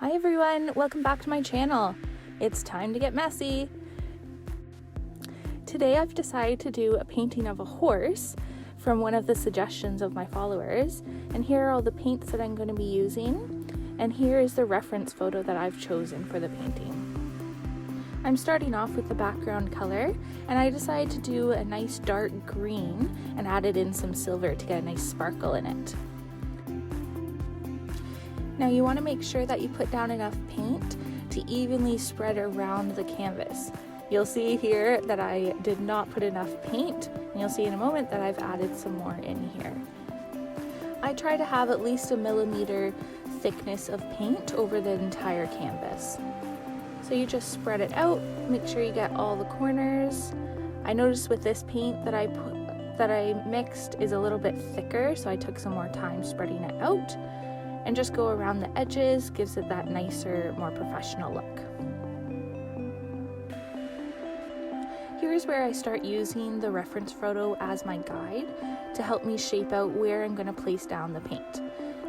Hi everyone, welcome back to my channel. It's time to get messy. Today I've decided to do a painting of a horse from one of the suggestions of my followers, and here are all the paints that I'm going to be using, and here is the reference photo that I've chosen for the painting. I'm starting off with the background color, and I decided to do a nice dark green and added in some silver to get a nice sparkle in it. Now you want to make sure that you put down enough paint to evenly spread around the canvas. You'll see here that I did not put enough paint, and you'll see in a moment that I've added some more in here. I try to have at least 1 millimeter thickness of paint over the entire canvas. So you just spread it out, make sure you get all the corners. I noticed with this paint that I mixed is a little bit thicker, so I took some more time spreading it out. And just go around the edges, gives it that nicer, more professional look. Here's where I start using the reference photo as my guide to help me shape out where I'm going to place down the paint.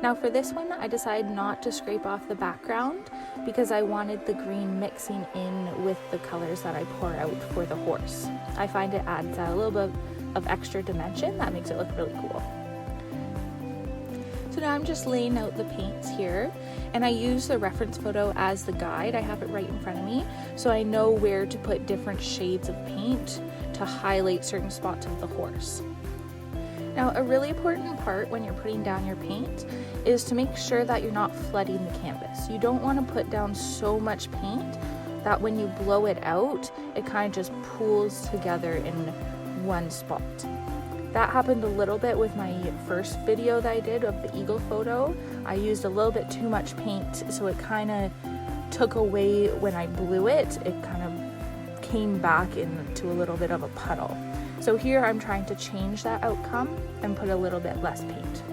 Now for this one, I decided not to scrape off the background because I wanted the green mixing in with the colors that I pour out for the horse. I find it adds a little bit of extra dimension that makes it look really cool. So now I'm just laying out the paints here, and I use the reference photo as the guide. I have it right in front of me, so I know where to put different shades of paint to highlight certain spots of the horse. Now, a really important part when you're putting down your paint is to make sure that you're not flooding the canvas. You don't want to put down so much paint that when you blow it out, it kind of just pools together in one spot. That happened a little bit with my first video that I did of the eagle photo. I used a little bit too much paint, so it kind of took away when I blew it. It kind of came back into a little bit of a puddle. So here I'm trying to change that outcome and put a little bit less paint.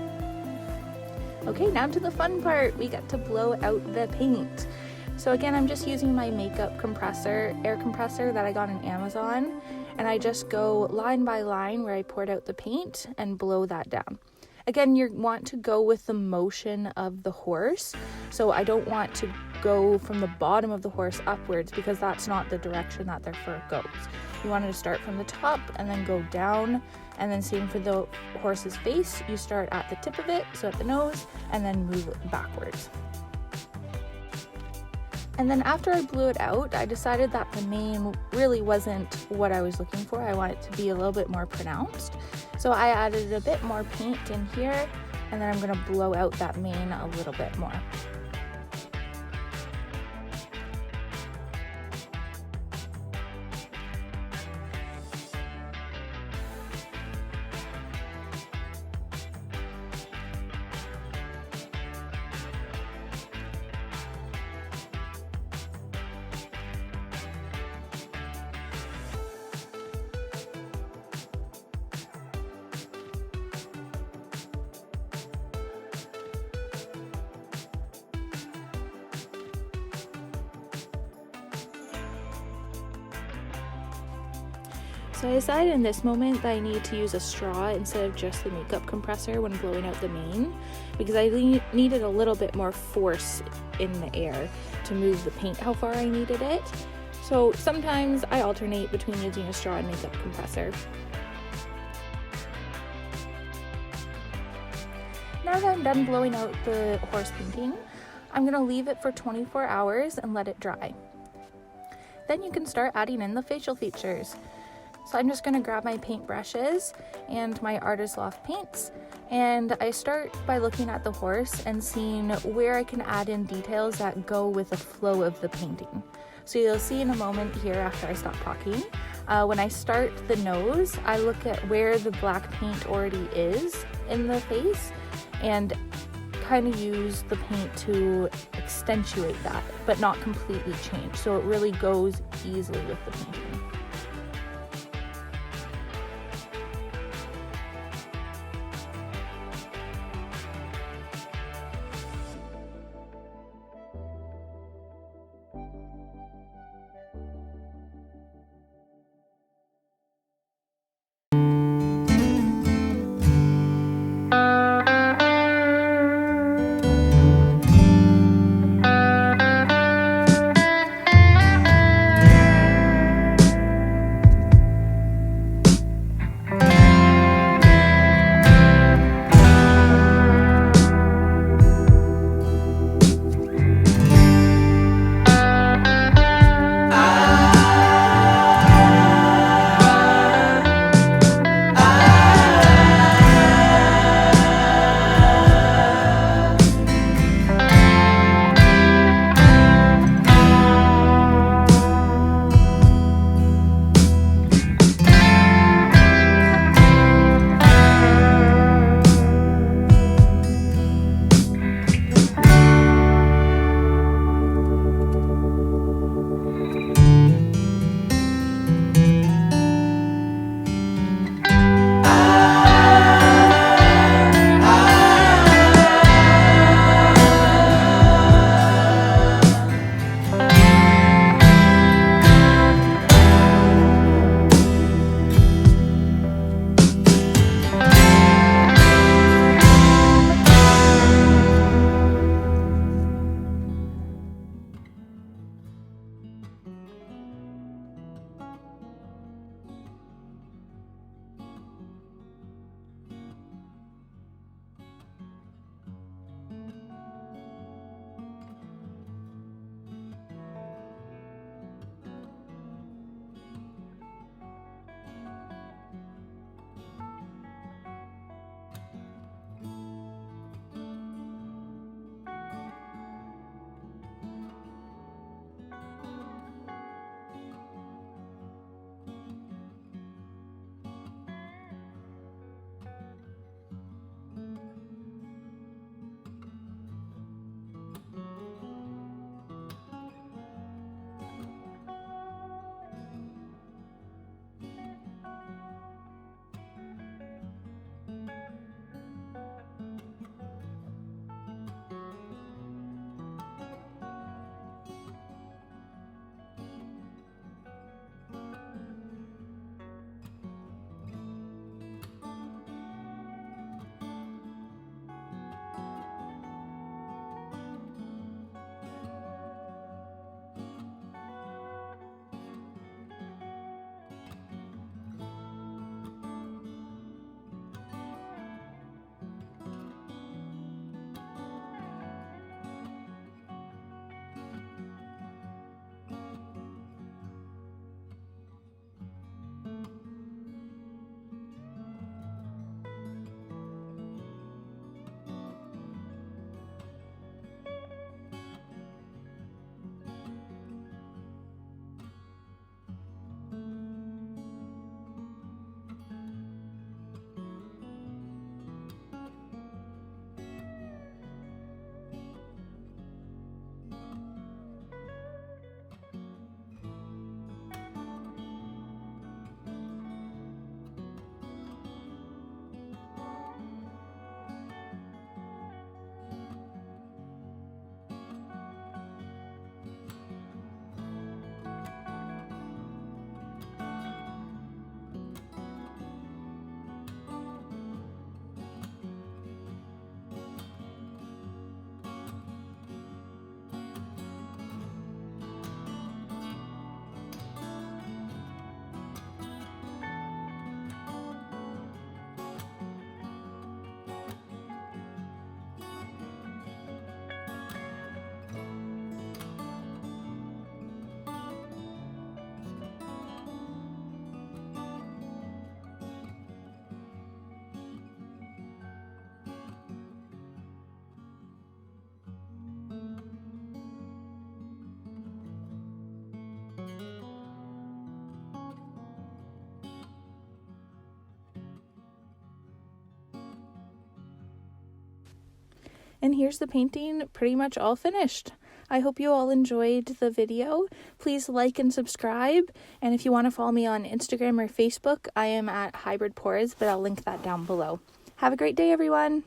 Okay, now to the fun part. We get to blow out the paint. So again, I'm just using my makeup compressor, air compressor that I got on Amazon. And I just go line by line where I poured out the paint and blow that down. Again, you want to go with the motion of the horse. So I don't want to go from the bottom of the horse upwards because that's not the direction that their fur goes. You want to start from the top and then go down, and then same for the horse's face. You start at the tip of it, so at the nose, and then move backwards. And then after I blew it out, I decided that the mane really wasn't what I was looking for. I want it to be a little bit more pronounced. So I added a bit more paint in here, and then I'm going to blow out that mane a little bit more. So I decided in this moment that I needed to use a straw instead of just the makeup compressor when blowing out the mane, because I needed a little bit more force in the air to move the paint how far I needed it. So sometimes I alternate between using a straw and makeup compressor. Now that I'm done blowing out the horse painting, I'm going to leave it for 24 hours and let it dry. Then you can start adding in the facial features. So I'm just going to grab my paint brushes and my Artist Loft paints, and I start by looking at the horse and seeing where I can add in details that go with the flow of the painting. So you'll see in a moment here after I stop talking, when I start the nose, I look at where the black paint already is in the face and kind of use the paint to accentuate that, but not completely change. So it really goes easily with the painting. And here's the painting pretty much all finished. I hope you all enjoyed the video. Please like and subscribe. And if you want to follow me on Instagram or Facebook, I am at Hybrid Pours, but I'll link that down below. Have a great day, everyone.